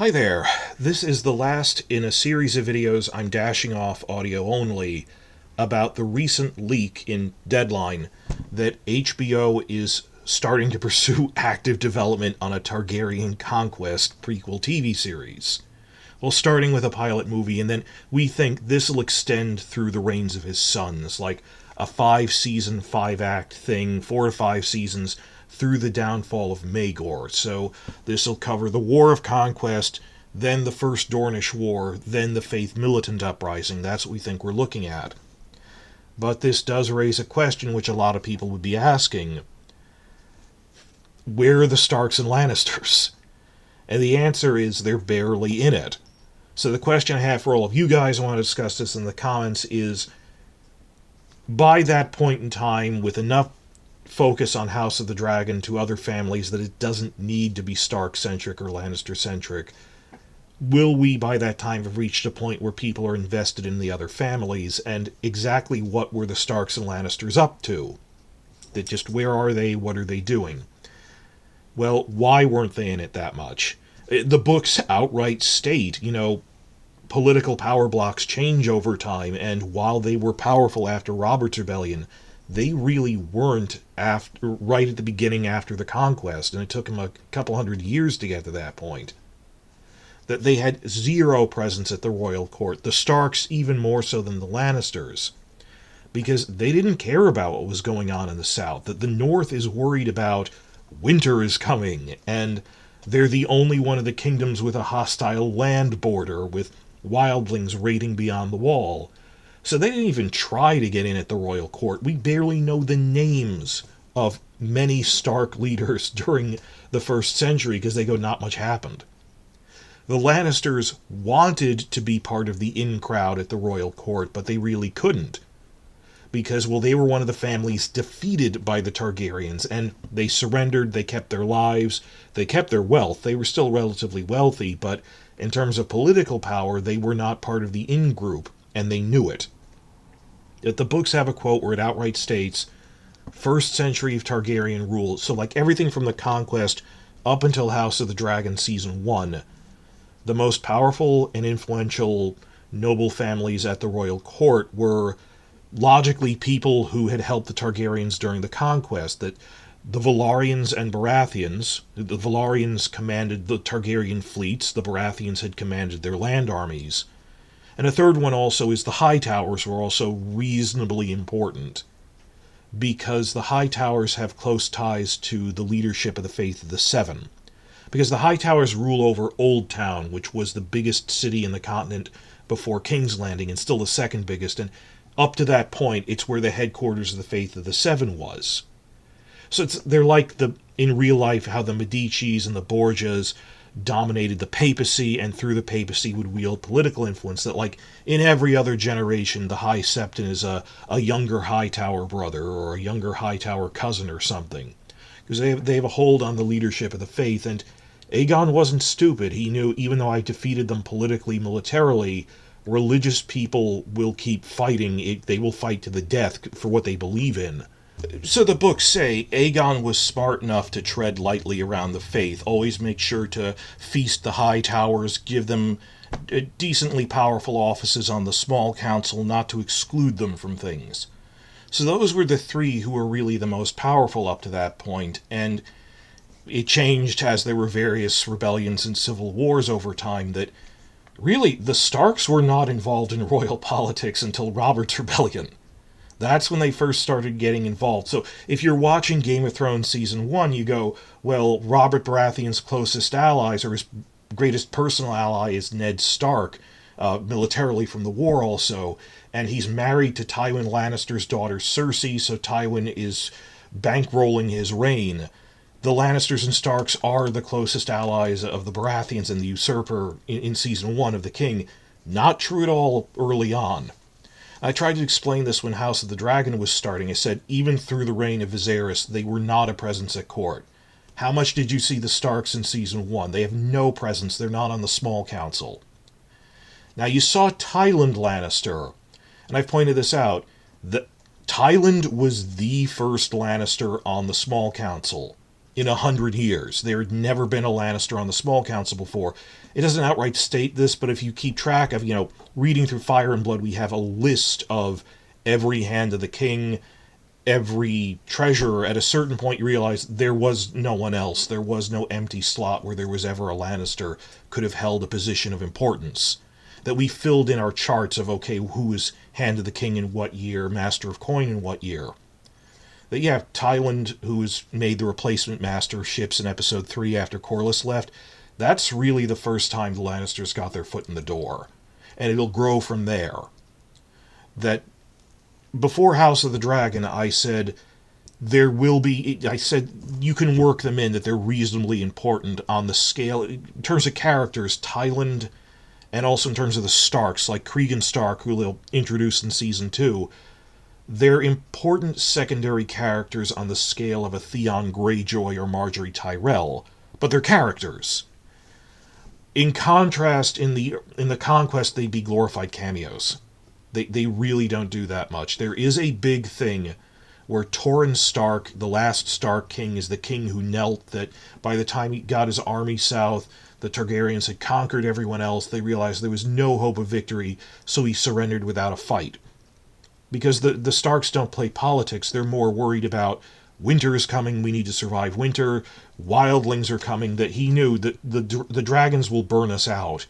Hi there. This is the last in a series of videos I'm dashing off audio only about the recent leak in Deadline that HBO is starting to pursue active development on a Targaryen Conquest prequel TV series. Well, starting with a pilot movie, and then we think this will extend through the reigns of his sons, like a 5-season, 5-act thing, 4 to 5 seasons, through the downfall of Maegor. So this will cover the War of Conquest, then the First Dornish War, then the Faith Militant Uprising. That's what we think we're looking at. But this does raise a question which a lot of people would be asking. Where are the Starks and Lannisters? And the answer is they're barely in it. So the question I have for all of you guys, I want to discuss this in the comments, is by that point in time, with enough focus on House of the Dragon to other families that it doesn't need to be Stark-centric or Lannister-centric, will we by that time have reached a point where people are invested in the other families, and exactly what were the Starks and Lannisters up to? That just, where are they, what are they doing? Well, why weren't they in it that much? The books outright state, political power blocks change over time, and while they were powerful after Robert's Rebellion, they really weren't right at the beginning after the conquest, and it took them a couple hundred years to get to that point. That they had zero presence at the royal court, the Starks even more so than the Lannisters, because they didn't care about what was going on in the south, that the north is worried about winter is coming, and they're the only one of the kingdoms with a hostile land border, with wildlings raiding beyond the wall. So they didn't even try to get in at the royal court. We barely know the names of many Stark leaders during the first century because they go, not much happened. The Lannisters wanted to be part of the in-crowd at the royal court, but they really couldn't. Because, well, they were one of the families defeated by the Targaryens, and they surrendered, they kept their lives, they kept their wealth. They were still relatively wealthy, but in terms of political power, they were not part of the in-group, and they knew it. Yet the books have a quote where it outright states, first century of Targaryen rule, so like everything from the Conquest up until House of the Dragon Season 1, the most powerful and influential noble families at the royal court were logically people who had helped the Targaryens during the conquest, that the Velaryons and Baratheons, the Velaryons commanded the Targaryen fleets, the Baratheons had commanded their land armies. And a third one also is the Hightowers were also reasonably important, because the Hightowers have close ties to the leadership of the Faith of the Seven. Because the Hightowers rule over Old Town, which was the biggest city in the continent before King's Landing, and still the second biggest, and up to that point, it's where the headquarters of the Faith of the Seven was. So they're like in real life how the Medicis and the Borgias dominated the papacy, and through the papacy would wield political influence, that like in every other generation, the High Septon is a younger Hightower brother or a younger Hightower cousin or something. Because they have a hold on the leadership of the Faith, and Aegon wasn't stupid. He knew, even though I defeated them politically, militarily, religious people will keep fighting. They will fight to the death for what they believe in. So the books say Aegon was smart enough to tread lightly around the Faith, always make sure to feast the high towers, give them decently powerful offices on the small council, not to exclude them from things. So those were the three who were really the most powerful up to that point, and it changed as there were various rebellions and civil wars over time, that really, the Starks were not involved in royal politics until Robert's Rebellion. That's when they first started getting involved. So if you're watching Game of Thrones Season 1, you go, well, Robert Baratheon's closest allies, or his greatest personal ally, is Ned Stark, militarily from the war also, and he's married to Tywin Lannister's daughter Cersei, so Tywin is bankrolling his reign. The Lannisters and Starks are the closest allies of the Baratheons and the usurper in Season 1 of The King. Not true at all early on. I tried to explain this when House of the Dragon was starting. I said, even through the reign of Viserys, they were not a presence at court. How much did you see the Starks in Season 1? They have no presence. They're not on the small council. Now, you saw Tywin Lannister, and I've pointed this out. Tywin was the first Lannister on the small council. in 100 years. There had never been a Lannister on the Small Council before. It doesn't outright state this, but if you keep track of, reading through Fire and Blood, we have a list of every hand of the king, every treasurer. At a certain point, you realize there was no one else. There was no empty slot where there was ever a Lannister could have held a position of importance. That we filled in our charts of, okay, who was Hand of the King in what year, Master of Coin in what year. That, yeah, Tyland, who was made the replacement Master of Ships in Episode 3 after Corlys left, that's really the first time the Lannisters got their foot in the door. And it'll grow from there. That before House of the Dragon, I said you can work them in, that they're reasonably important on the scale. In terms of characters, Tyland, and also in terms of the Starks, like Cregan Stark, who they'll introduce in Season 2, they're important secondary characters on the scale of a Theon Greyjoy or Marjorie Tyrell, but they're characters. In contrast, in the Conquest, they'd be glorified cameos. They really don't do that much. There is a big thing where Torrhen Stark, the last Stark king, is the king who knelt, that by the time he got his army south, the Targaryens had conquered everyone else. They realized there was no hope of victory, so he surrendered without a fight. Because the Starks don't play politics. They're more worried about winter is coming, we need to survive winter, wildlings are coming, that he knew that the dragons will burn us out.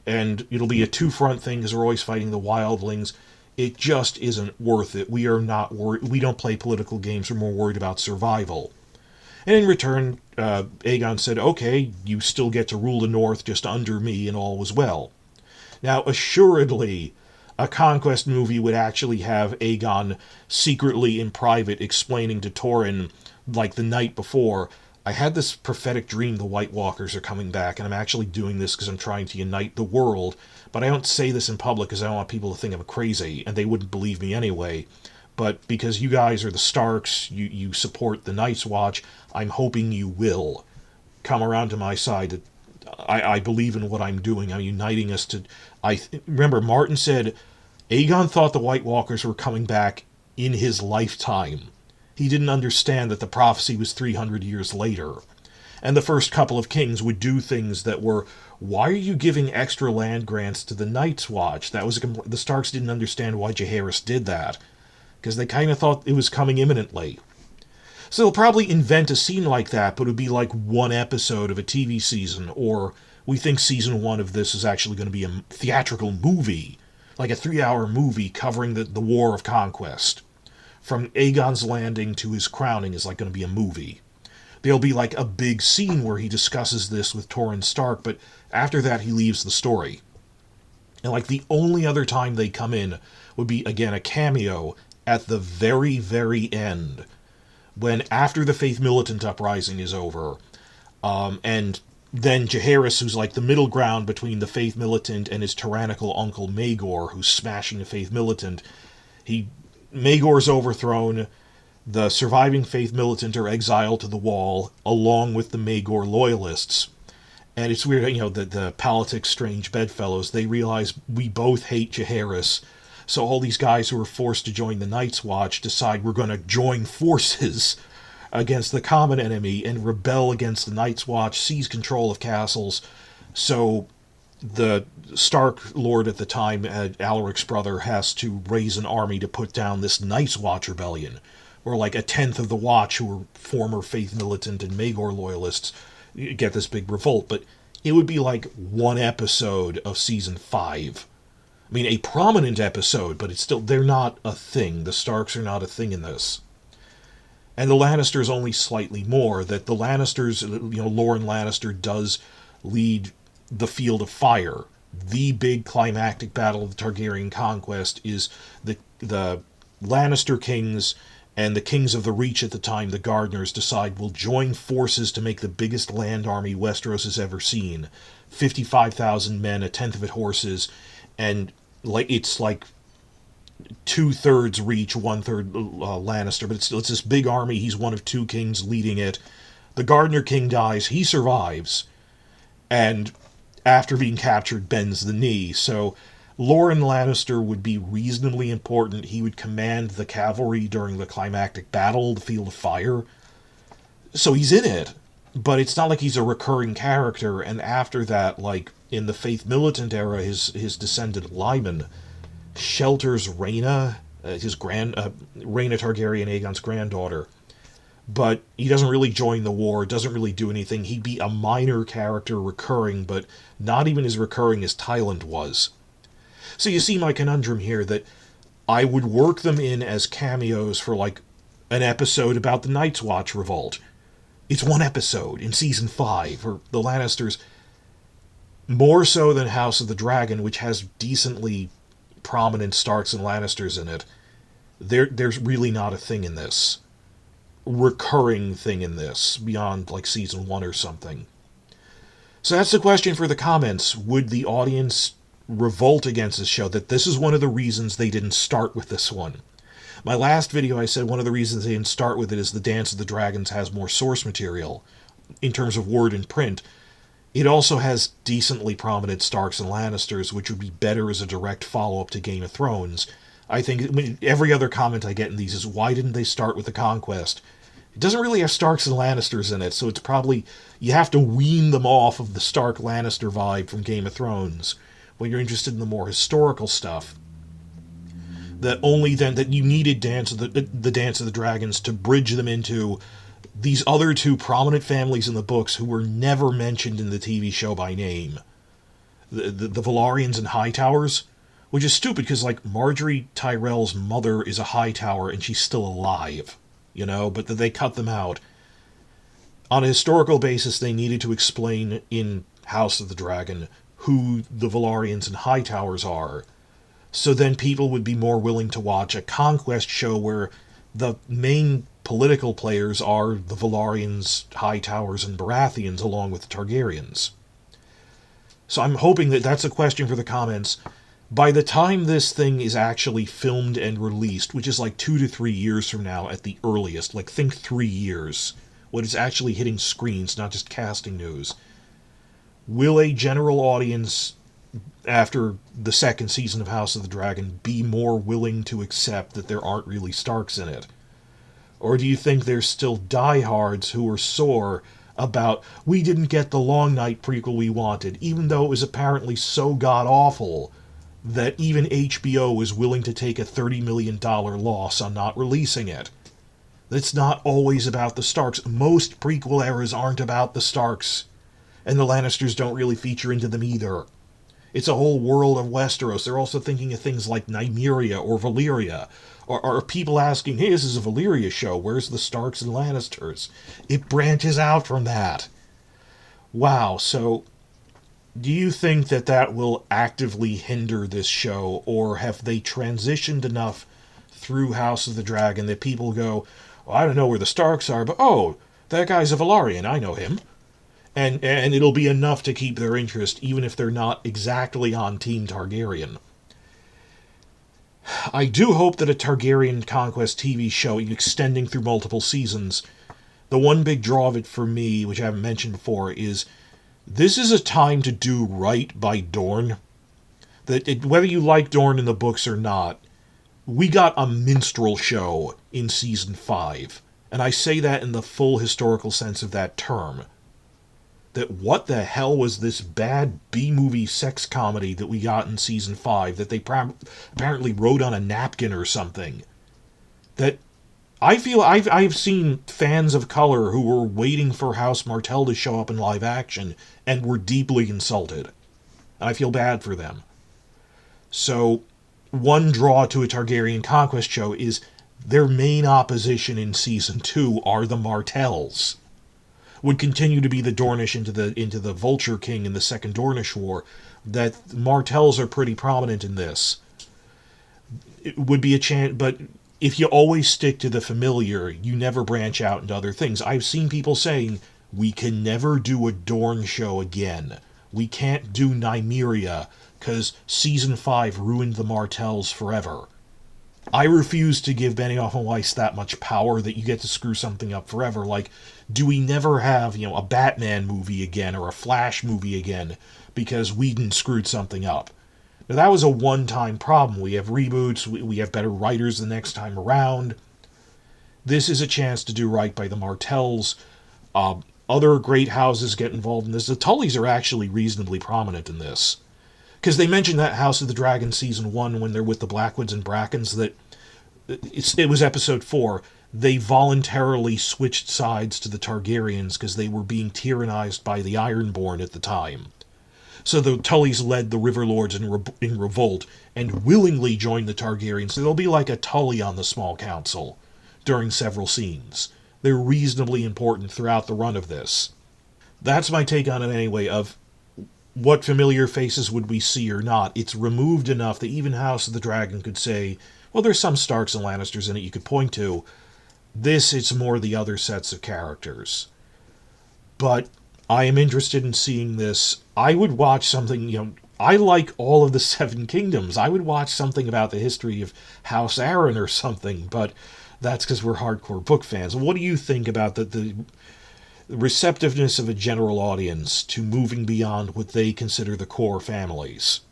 And it'll be a two-front thing because we're always fighting the wildlings. It just isn't worth it. We are not worried. We don't play political games. We're more worried about survival. And in return, Aegon said, okay, you still get to rule the North just under me, and all was well. Now, assuredly, a Conquest movie would actually have Aegon secretly in private explaining to Torrhen, like the night before, I had this prophetic dream the White Walkers are coming back, and I'm actually doing this because I'm trying to unite the world, but I don't say this in public because I don't want people to think I'm crazy, and they wouldn't believe me anyway. But because you guys are the Starks, you support the Night's Watch, I'm hoping you will come around to my side. I believe in what I'm doing. I'm uniting us to... Remember, Martin said Aegon thought the White Walkers were coming back in his lifetime. He didn't understand that the prophecy was 300 years later. And the first couple of kings would do things that were, why are you giving extra land grants to the Night's Watch? That was the Starks didn't understand why Jaehaerys did that, because they kind of thought it was coming imminently. So they'll probably invent a scene like that, but it would be like one episode of a TV season, or we think season 1 of this is actually going to be a theatrical movie, like a 3-hour movie covering the War of Conquest. From Aegon's landing to his crowning is like going to be a movie. There'll be like a big scene where he discusses this with Torrhen Stark, but after that he leaves the story. And like the only other time they come in would be, again, a cameo at the very, very end, when after the Faith Militant uprising is over, and then Jaehaerys, who's like the middle ground between the Faith Militant and his tyrannical uncle Maegor, who's smashing the Faith Militant, Maegor's overthrown, the surviving Faith Militant are exiled to the Wall, along with the Maegor loyalists. And it's weird, the politics strange bedfellows, they realize we both hate Jaehaerys, so all these guys who are forced to join the Night's Watch decide we're going to join forces against the common enemy and rebel against the Night's Watch, seize control of castles. So the Stark Lord at the time, Alaric's brother, has to raise an army to put down this Night's Watch rebellion, where like a tenth of the Watch, who were former Faith Militant and Maegor loyalists, get this big revolt. But it would be like one episode of season 5. I mean, a prominent episode, but it's still, they're not a thing. The Starks are not a thing in this. And the Lannisters only slightly more, that the Lannisters, Loren Lannister does lead the Field of Fire. The big climactic battle of the Targaryen Conquest is the Lannister kings and the kings of the Reach at the time, the Gardeners, decide we'll join forces to make the biggest land army Westeros has ever seen. 55,000 men, a tenth of it horses, and it's like 2/3 Reach, 1/3 Lannister, but it's this big army. He's one of 2 kings leading it. The Gardener king dies, he survives, and after being captured bends the knee. So Loren Lannister would be reasonably important. He would command the cavalry during the climactic battle, the Field of Fire. So he's in it, but it's not like he's a recurring character. And after that, like in the Faith Militant era, his descendant Lyman shelters Rhaena, Rhaena Targaryen, Aegon's granddaughter. But he doesn't really join the war, doesn't really do anything. He'd be a minor character recurring, but not even as recurring as Tyland was. So you see my conundrum here, that I would work them in as cameos for like an episode about the Night's Watch revolt. It's one episode in season 5, or the Lannisters, more so than House of the Dragon, which has decently prominent Starks and Lannisters in it. There's really not a thing in this. Recurring thing in this, beyond like season 1 or something. So that's the question for the comments. Would the audience revolt against this show? That this is one of the reasons they didn't start with this one. My last video I said one of the reasons they didn't start with it is the Dance of the Dragons has more source material in terms of word and print. It also has decently prominent Starks and Lannisters, which would be better as a direct follow-up to Game of Thrones. I think every other comment I get in these is, why didn't they start with the Conquest? It doesn't really have Starks and Lannisters in it, so it's probably, you have to wean them off of the Stark-Lannister vibe from Game of Thrones when you're interested in the more historical stuff. That only then, that you needed the Dance of the Dragons to bridge them into these other two prominent families in the books who were never mentioned in the TV show by name. The Velaryons and Hightowers, which is stupid because, like, Marjorie Tyrell's mother is a Hightower and she's still alive, you know, but they cut them out. On a historical basis, they needed to explain in House of the Dragon who the Velaryons and Hightowers are, so then people would be more willing to watch a Conquest show where the main political players are the Velaryons, Hightowers, and Baratheons, along with the Targaryens. So I'm hoping that that's a question for the comments. By the time this thing is actually filmed and released, which is like 2 to 3 years from now at the earliest, like think 3 years, when it's actually hitting screens, not just casting news, will a general audience, after the second season of House of the Dragon, be more willing to accept that there aren't really Starks in it? Or do you think there's still diehards who are sore about, we didn't get the Long Night prequel we wanted, even though it was apparently so god-awful that even HBO was willing to take a $30 million loss on not releasing it? It's not always about the Starks. Most prequel eras aren't about the Starks, and the Lannisters don't really feature into them either. It's a whole world of Westeros. They're also thinking of things like Nymeria or Valyria. Or people asking, hey, this is a Valyria show, where's the Starks and Lannisters? It branches out from that. Wow, so do you think that that will actively hinder this show, or have they transitioned enough through House of the Dragon that people go, well, I don't know where the Starks are, but oh, that guy's a Velaryon, I know him. And it'll be enough to keep their interest, even if they're not exactly on Team Targaryen. I do hope that a Targaryen Conquest TV show, extending through multiple seasons, the one big draw of it for me, which I haven't mentioned before, is this is a time to do right by Dorne. Whether you like Dorne in the books or not, we got a minstrel show in Season 5. And I say that in the full historical sense of that term. That what the hell was this bad B-movie sex comedy that we got in Season 5 that they apparently wrote on a napkin or something? That I feel I've seen fans of color who were waiting for House Martell to show up in live action and were deeply insulted. I feel bad for them. So, one draw to a Targaryen Conquest show is their main opposition in Season 2 are the Martells. Would continue to be the Dornish into the Vulture King in the Second Dornish War. That Martells are pretty prominent in this. It would be a chance, but if you always stick to the familiar, you never branch out into other things. I've seen people saying, we can never do a Dorne show again. We can't do Nymeria, because Season 5 ruined the Martells forever. I refuse to give Benioff and Weiss that much power that you get to screw something up forever. Like, do we never have, a Batman movie again or a Flash movie again because Whedon screwed something up? Now, that was a one-time problem. We have reboots, we have better writers the next time around. This is a chance to do right by the Martells. Other great houses get involved in this. The Tullys are actually reasonably prominent in this. Because they mentioned that House of the Dragon season 1 when they're with the Blackwoods and Brackens, that it was episode 4. They voluntarily switched sides to the Targaryens because they were being tyrannized by the Ironborn at the time. So the Tullys led the Riverlords in revolt and willingly joined the Targaryens. So they'll be like a Tully on the small council during several scenes. They're reasonably important throughout the run of this. That's my take on it anyway, of what familiar faces would we see or not. It's removed enough that even House of the Dragon could say, well, there's some Starks and Lannisters in it you could point to. This, it's more the other sets of characters. But I am interested in seeing this. I would watch something, I like all of the Seven Kingdoms. I would watch something about the history of House Aaron or something, but that's because we're hardcore book fans. What do you think about the receptiveness of a general audience to moving beyond what they consider the core families?